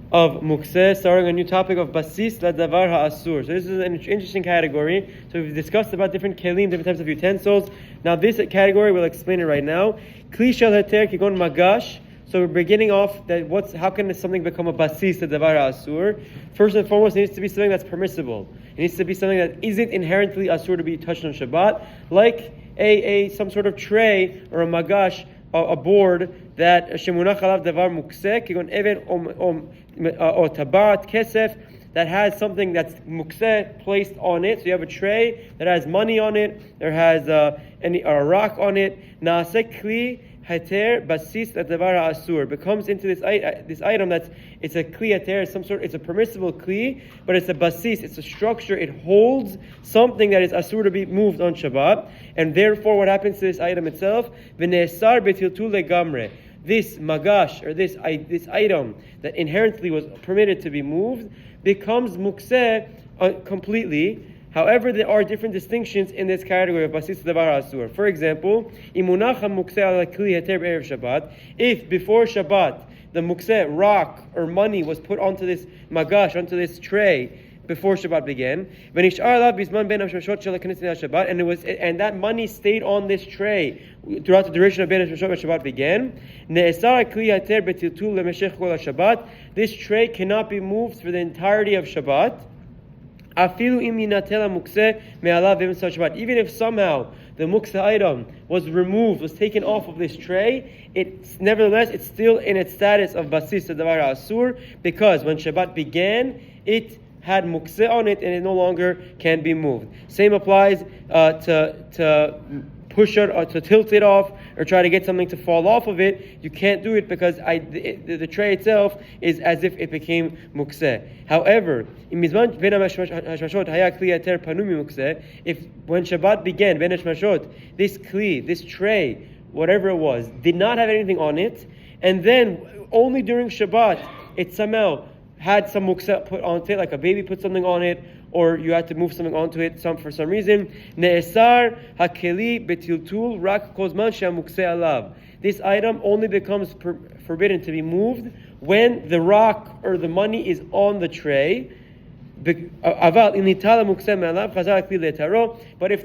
of Muktzeh, starting a new topic of basis, לדבר, אסור. So this is an interesting category. So we've discussed about different kelim, different types of utensils. Now this category, we'll explain it right now. Kli shel heter kigon magash. So we're beginning off that how can something become a basis, לדבר, asur? First and foremost, it needs to be something that's permissible. It needs to be something that isn't inherently asur to be touched on Shabbat, like some sort of tray or a magash, a board that shemunach alav davar muktzeh kigon even or tabat kesef, that has something that's muktzeh placed on it. So you have a tray that has money on it, there has a rock on it. Naaseh kli heter basis ladavar asur, becomes into this item it's a kli heter, it's a permissible kli, but it's a basis, it's a structure, it holds something that is asur to be moved on Shabbat, and therefore what happens to this item itself? V'ne'esar betiltul legamre. This magash, or this item that inherently was permitted to be moved, becomes muktzeh completely. However, there are different distinctions in this category of basis davar asur. For example, imunach muktzeh ala kli heter b'erev Shabbat. If before Shabbat the muktzeh rock or money was put onto this magash, onto this tray before Shabbat began, and that money stayed on this tray throughout the duration of Ben Shabbat began, this tray cannot be moved for the entirety of Shabbat. Even if somehow the Muktzeh item was removed, was taken off of this tray, it's still in its status of basis davar asur, because when Shabbat began, it had Muktzeh on it and it no longer can be moved. Same applies to push it or to tilt it off or try to get something to fall off of it. You can't do it because the tray itself is as if it became Muktzeh. However, if when Shabbat began, Ben Hashmashot, this kli, this tray, whatever it was, did not have anything on it, and then only during Shabbat it somehow had some muktzeh put onto it, like a baby put something on it, or you had to move something onto it for some reason. Ne'esar hakeli betiltul rak kozman she'amuktzeh alav. This item only becomes forbidden to be moved when the rock or the money is on the tray. But if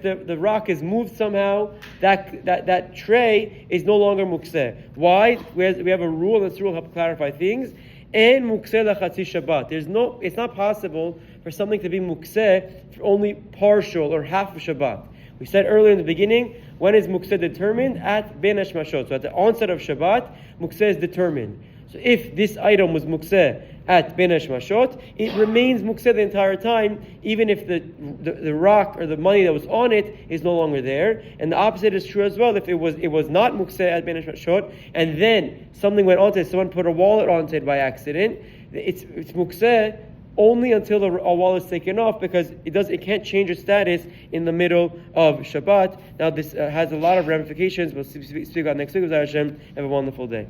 the rock is moved somehow, that tray is no longer muktzeh. Why? We have a rule, and this rule helps clarify things. And muktzeh lachatzi Shabbat. It's not possible for something to be muktzeh for only partial or half of Shabbat. We said earlier in the beginning, when is muktzeh determined? At ben hashmashot. So at the onset of Shabbat, muktzeh is determined. So if this item was muktzeh at ben hashmashot, it remains muktzeh the entire time, even if the rock or the money that was on it is no longer there. And the opposite is true as well. If it was not muktzeh at ben hashmashot, and then something went onto it, someone put a wallet onto it by accident, it's muktzeh only until a wallet is taken off, because it can't change its status in the middle of Shabbat. Now this has a lot of ramifications. We'll speak about next week. Have a wonderful day.